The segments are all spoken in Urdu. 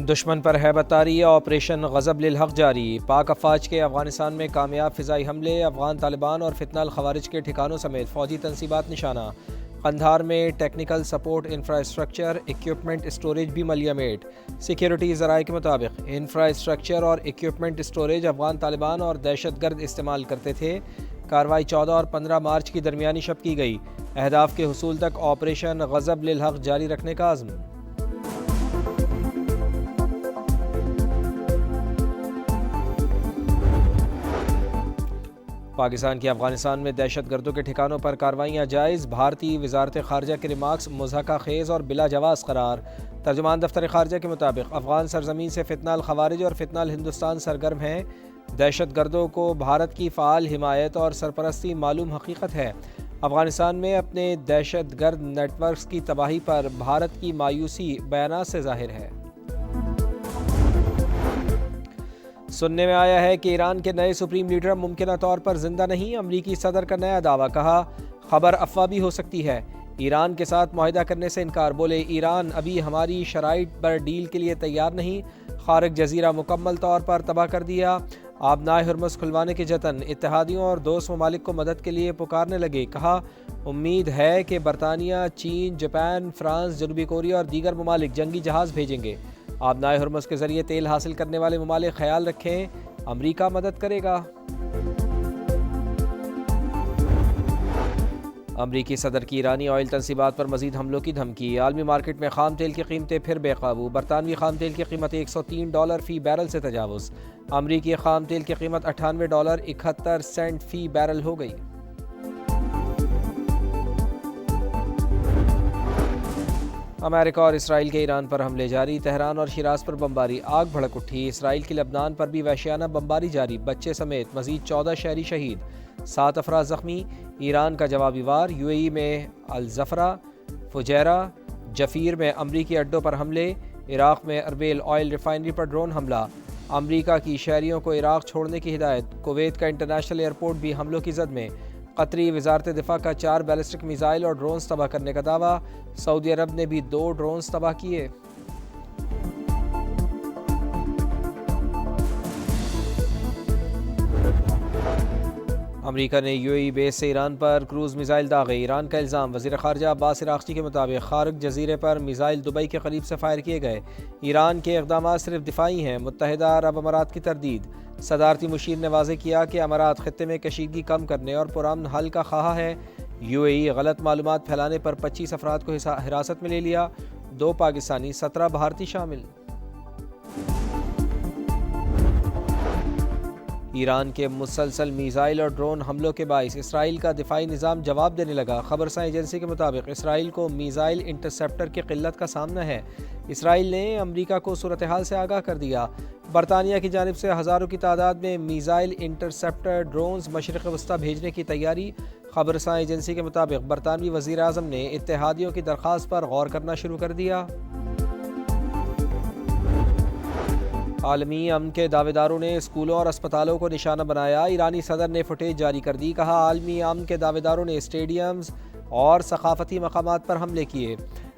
دشمن پر ہیبت طاری، آپریشن غضب للحق جاری۔ پاک افواج کے افغانستان میں کامیاب فضائی حملے، افغان طالبان اور فتنہ الخوارج کے ٹھکانوں سمیت فوجی تنصیبات نشانہ۔ قندھار میں technical support infrastructure equipment storage بھی ملیہ میٹ۔ سیکیورٹی ذرائع کے مطابق انفراسٹرکچر اور اکوپمنٹ اسٹوریج افغان طالبان اور دہشت گرد استعمال کرتے تھے۔ کارروائی 14 اور 15 مارچ کی درمیانی شب کی گئی۔ اہداف کے حصول تک آپریشن غضب للحق جاری رکھنے کا عزم۔ پاکستان کی افغانستان میں دہشت گردوں کے ٹھکانوں پر کارروائیاں جائز، بھارتی وزارت خارجہ کے ریمارکس مضحکہ خیز اور بلا جواز قرار۔ ترجمان دفتر خارجہ کے مطابق افغان سرزمین سے فتنہ الخوارج اور فتنہ الہندوستان سرگرم ہیں۔ دہشت گردوں کو بھارت کی فعال حمایت اور سرپرستی معلوم حقیقت ہے۔ افغانستان میں اپنے دہشت گرد نیٹ ورکس کی تباہی پر بھارت کی مایوسی بیانات سے ظاہر ہے۔ سننے میں آیا ہے کہ ایران کے نئے سپریم لیڈر ممکنہ طور پر زندہ نہیں، امریکی صدر کا نیا دعویٰ، کہا خبر افواہ بھی ہو سکتی ہے۔ ایران کے ساتھ معاہدہ کرنے سے انکار، بولے ایران ابھی ہماری شرائط پر ڈیل کے لیے تیار نہیں۔ خارق جزیرہ مکمل طور پر تباہ کر دیا، آبنائے ہرمز کھلوانے کے جتن، اتحادیوں اور دوست ممالک کو مدد کے لیے پکارنے لگے، کہا امید ہے کہ برطانیہ، چین، جاپان، فرانس، جنوبی کوریا اور دیگر ممالک جنگی جہاز بھیجیں گے۔ آبنائے ہرمز کے ذریعے تیل حاصل کرنے والے ممالک خیال رکھیں، امریکہ مدد کرے گا۔ امریکی صدر کی ایرانی آئل تنصیبات پر مزید حملوں کی دھمکی، عالمی مارکیٹ میں خام تیل کی قیمتیں پھر بے قابو، برطانوی خام تیل کی قیمت $103 فی بیرل سے تجاوز، امریکی خام تیل کی قیمت $98.71 فی بیرل ہو گئی۔ امریکہ اور اسرائیل کے ایران پر حملے جاری، تہران اور شیراز پر بمباری، آگ بھڑک اٹھی۔ اسرائیل کی لبنان پر بھی وحشیانہ بمباری جاری، بچے سمیت مزید 14 شہری شہید، 7 افراد زخمی۔ ایران کا جوابی وار، UAE میں الزفرہ، فجیرہ، جفیر میں امریکی اڈوں پر حملے، عراق میں اربیل آئل ریفائنری پر ڈرون حملہ، امریکہ کی شہریوں کو عراق چھوڑنے کی ہدایت، کویت کا انٹرنیشنل ایئرپورٹ بھی حملوں کی زد میں۔ قطری وزارت دفاع کا 4 بیلسٹک میزائل اور ڈرونز تباہ کرنے کا دعویٰ، سعودی عرب نے بھی 2 ڈرونز تباہ کیے۔ امریکہ نے UAE بیس سے ایران پر کروز میزائل داغے، ایران کا الزام، وزیر خارجہ عباس عراقچی کے مطابق خارق جزیرے پر میزائل دبئی کے قریب سے فائر کیے گئے۔ ایران کے اقدامات صرف دفاعی ہیں، متحدہ عرب امارات کی تردید۔ صدارتی مشیر نے واضح کیا کہ امارات خطے میں کشیدگی کم کرنے اور پرامن حل کا خواہاں ہے۔ UAE غلط معلومات پھیلانے پر 25 افراد کو حراست میں لے لیا، 2 پاکستانی، 17 بھارتی شامل۔ ایران کے مسلسل میزائل اور ڈرون حملوں کے باعث اسرائیل کا دفاعی نظام جواب دینے لگا۔ خبرساں ایجنسی کے مطابق اسرائیل کو میزائل انٹرسیپٹر کی قلت کا سامنا ہے۔ اسرائیل نے امریکہ کو صورتحال سے آگاہ کر دیا۔ برطانیہ کی جانب سے ہزاروں کی تعداد میں میزائل انٹرسیپٹر ڈرونز مشرق وسطیٰ بھیجنے کی تیاری۔ خبرساں ایجنسی کے مطابق برطانوی وزیر اعظم نے اتحادیوں کی درخواست پر غور کرنا شروع کر دیا۔ عالمی امن کے دعوے داروں نے اسکولوں اور اسپتالوں کو نشانہ بنایا، ایرانی صدر نے فوٹیج جاری کر دی، کہا عالمی امن کے دعوے داروں نے اسٹیڈیمز اور ثقافتی مقامات پر حملے کیے۔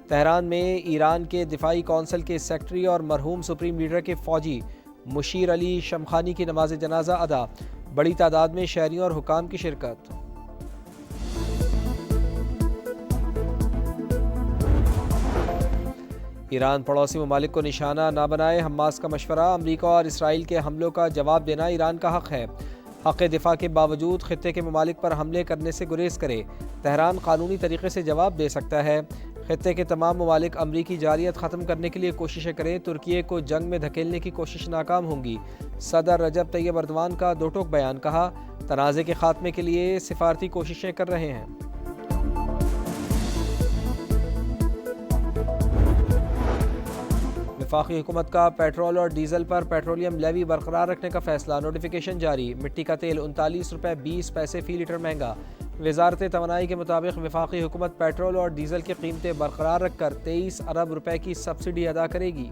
تہران میں ایران کے دفاعی کونسل کے سیکرٹری اور مرحوم سپریم لیڈر کے فوجی مشیر علی شمخانی کی نماز جنازہ ادا، بڑی تعداد میں شہریوں اور حکام کی شرکت۔ ایران پڑوسی ممالک کو نشانہ نہ بنائے، حماس کا مشورہ، امریکہ اور اسرائیل کے حملوں کا جواب دینا ایران کا حق ہے، حق دفاع کے باوجود خطے کے ممالک پر حملے کرنے سے گریز کرے، تہران قانونی طریقے سے جواب دے سکتا ہے، خطے کے تمام ممالک امریکی جارحیت ختم کرنے کے لیے کوششیں کریں، ترکیے کو جنگ میں دھکیلنے کی کوشش ناکام ہوں گی۔ صدر رجب طیب ایردوان کا دو ٹوک بیان، کہا تنازع کے خاتمے کے لیے سفارتی کوششیں کر رہے ہیں۔ وفاقی حکومت کا پیٹرول اور ڈیزل پر پیٹرولیم لیوی برقرار رکھنے کا فیصلہ، نوٹیفیکیشن جاری، مٹی کا تیل $39.20 فی لیٹر مہنگا۔ وزارت توانائی کے مطابق وفاقی حکومت پیٹرول اور ڈیزل کی قیمتیں برقرار رکھ کر 23 ارب روپے کی سبسڈی ادا کرے گی۔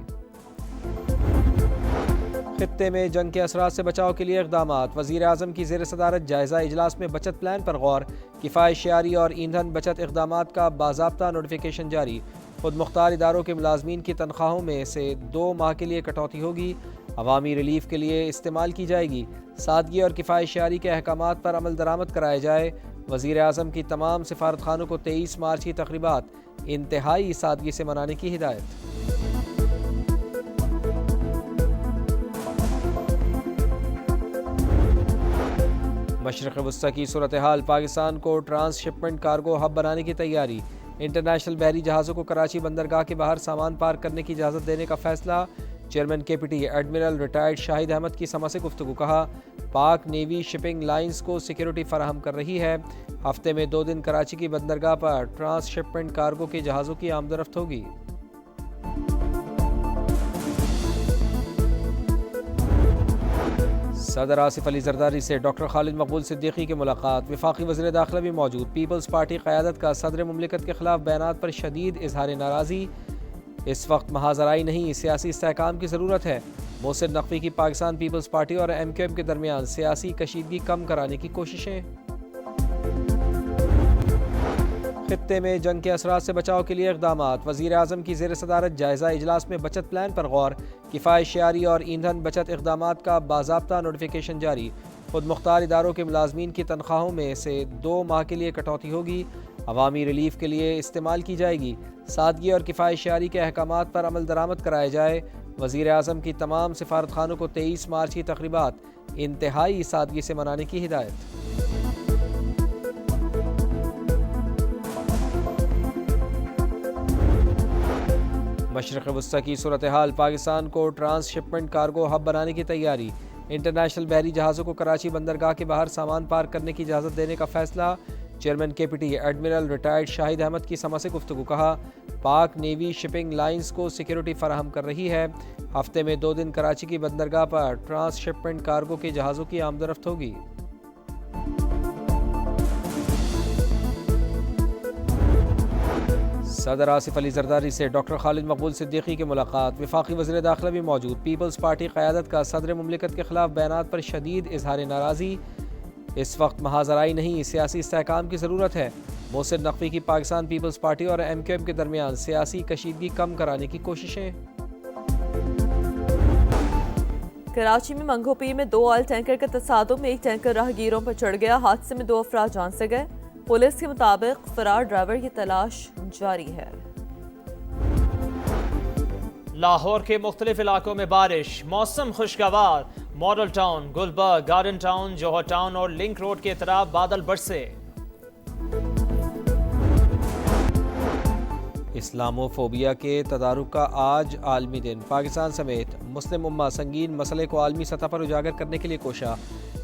خطے میں جنگ کے اثرات سے بچاؤ کے لیے اقدامات، وزیر اعظم کی زیر صدارت جائزہ اجلاس میں بچت پلان پر غور، کفایت شعاری اور ایندھن بچت اقدامات کا باضابطہ نوٹیفیکیشن جاری۔ خود مختار اداروں کے ملازمین کی تنخواہوں میں سے 2 ماہ کے لیے کٹوتی ہوگی، عوامی ریلیف کے لیے استعمال کی جائے گی، سادگی اور کفایت شعاری کے احکامات پر عمل درآمد کرائے جائے۔ وزیر اعظم کی تمام سفارت خانوں کو 23 مارچ کی تقریبات انتہائی سادگی سے منانے کی ہدایت۔ مشرق وسطی کی صورتحال، پاکستان کو ٹرانس شپمنٹ کارگو ہب بنانے کی تیاری، انٹرنیشنل بحری جہازوں کو کراچی بندرگاہ کے باہر سامان پارک کرنے کی اجازت دینے کا فیصلہ۔ چیئرمین کے پی ٹی ایڈمرل ریٹائرڈ شاہد احمد کی سما سے گفتگو، کہا پاک نیوی شپنگ لائنز کو سیکیورٹی فراہم کر رہی ہے، ہفتے میں 2 دن کراچی کی بندرگاہ پر ٹرانس شپمنٹ کارگو کے جہازوں کی آمد و رفت ہوگی۔ صدر آصف علی زرداری سے ڈاکٹر خالد مقبول صدیقی کی ملاقات، وفاقی وزیر داخلہ بھی موجود۔ پیپلز پارٹی قیادت کا صدر مملکت کے خلاف بیانات پر شدید اظہار ناراضی، اس وقت محاذ آرائی نہیں، سیاسی استحکام کی ضرورت ہے۔ محسن نقوی کی پاکستان پیپلز پارٹی اور ایم کیو ایم کے درمیان سیاسی کشیدگی کم کرانے کی کوششیں۔ خطے میں جنگ کے اثرات سے بچاؤ کے لیے اقدامات، وزیر اعظم کی زیر صدارت جائزہ اجلاس میں بچت پلان پر غور، کفایت شعاری اور ایندھن بچت اقدامات کا باضابطہ نوٹیفیکیشن جاری۔ خود مختار اداروں کے ملازمین کی تنخواہوں میں سے 2 ماہ کے لیے کٹوتی ہوگی، عوامی ریلیف کے لیے استعمال کی جائے گی، سادگی اور کفایت شعاری کے احکامات پر عمل درآمد کرائے جائے۔ وزیر اعظم کی تمام سفارت خانوں کو 23 مارچ کی تقریبات انتہائی سادگی سے منانے کی ہدایت۔ مشرق وسطی کی صورتحال، پاکستان کو ٹرانس شپمنٹ کارگو ہب بنانے کی تیاری، انٹرنیشنل بحری جہازوں کو کراچی بندرگاہ کے باہر سامان پارک کرنے کی اجازت دینے کا فیصلہ۔ چیئرمین کے پی ٹی ایڈمرل ریٹائرڈ شاہد احمد کی سما سے گفتگو، کہا پاک نیوی شپنگ لائنز کو سیکیورٹی فراہم کر رہی ہے، ہفتے میں 2 دن کراچی کی بندرگاہ پر ٹرانس شپمنٹ کارگو کے جہازوں کی آمد و رفت ہوگی۔ صدر آصف علی زرداری سے ڈاکٹر خالد مقبول صدیقی کی ملاقات، وفاقی وزیر داخلہ بھی موجود۔ پیپلز پارٹی قیادت کا صدر مملکت کے خلاف بیانات پر شدید اظہار ناراضی، اس وقت محاذ آرائی نہیں، سیاسی استحکام کی ضرورت ہے۔ محسن نقوی کی پاکستان پیپلز پارٹی اور ایم کیو ایم کے درمیان سیاسی کشیدگی کم کرانے کی کوششیں۔ کراچی میں منگوپی میں 2 آئل ٹینکر کے تصادم میں ایک ٹینکر راہگیروں پر چڑھ گیا، حادثے میں 2 افراد جان سے گئے۔ پولیس کے مطابق فرار ڈرائیور کی تلاش جاری ہے۔ لاہور کے مختلف علاقوں میں بارش، موسم خوشگوار، model town, Gulberg, garden town, Johar town اور لنک روڈ کے اطراف بادل برسے۔ اسلاموفوبیا کے تدارک کا آج عالمی دن، پاکستان سمیت مسلم امہ سنگین مسئلے کو عالمی سطح پر اجاگر کرنے کے لیے کوشاں۔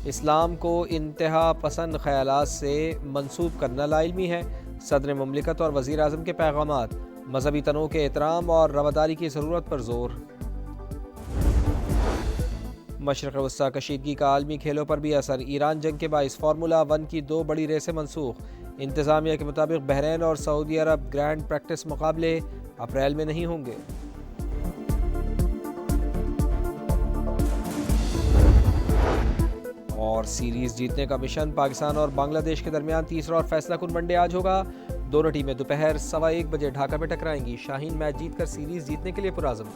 اسلام کو انتہا پسند خیالات سے منسوب کرنا لاعلمی ہے، صدر مملکت اور وزیر اعظم کے پیغامات، مذہبی تنوع کے احترام اور رواداری کی ضرورت پر زور۔ مشرق وسطی کشیدگی کا عالمی کھیلوں پر بھی اثر، ایران جنگ کے باعث فارمولا 1 کی 2 بڑی ریسیں منسوخ، انتظامیہ کے مطابق بحرین اور سعودی عرب گرینڈ پریکٹس مقابلے اپریل میں نہیں ہوں گے۔ اور سیریز جیتنے کا مشن، پاکستان اور بنگلہ دیش کے درمیان تیسرا اور فیصلہ کن ون ڈے آج ہوگا، دونوں ٹیمیں دوپہر 1:15 بجے ڈھاکہ میں ٹکرائیں گی۔ شاہین میچ جیت کر سیریز جیتنے کے لیے پرعزم،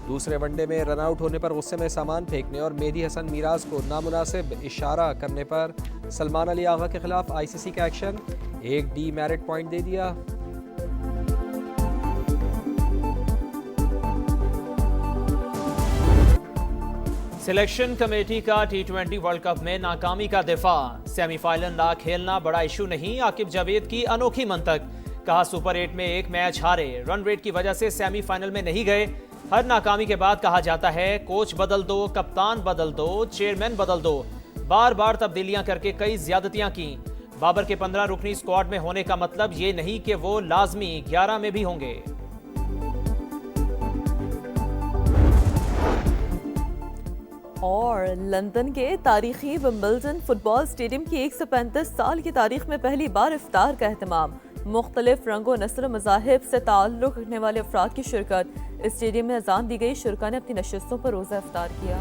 دوسرے ون ڈے میں رن آؤٹ ہونے پر غصے میں سامان پھینکنے اور مہدی حسن میراز کو نامناسب اشارہ کرنے پر سلمان علی آغا کے خلاف آئی سی سی کا ایکشن، 1 ڈی میرٹ پوائنٹ دے دیا۔ سلیکشن کمیٹی کا T20 ورلڈ کپ میں ناکامی کا دفاع، سیمی فائنل نہ کھیلنا بڑا ایشو نہیں، عاقب جاوید کی انوکھی منطق، کہا سپر 8 میں 1 میچ ہارے، رن ریٹ کی وجہ سے سیمی فائنل میں نہیں گئے، ہر ناکامی کے بعد کہا جاتا ہے کوچ بدل دو، کپتان بدل دو، چیئرمین بدل دو، بار بار تبدیلیاں کر کے کئی زیادتیاں کیں، بابر کے 15 رکنی سکواڈ میں ہونے کا مطلب یہ نہیں کہ وہ لازمی 11 میں بھی ہوں گے۔ اور لندن کے تاریخی ومبلڈن فٹ بال اسٹیڈیم کی 135 سال کی تاریخ میں پہلی بار افطار کا اہتمام، مختلف رنگ و نسل و مذاہب سے تعلق رکھنے والے افراد کی شرکت، اسٹیڈیم میں اذان دی گئی، شرکاء نے اپنی نشستوں پر روزہ افطار کیا۔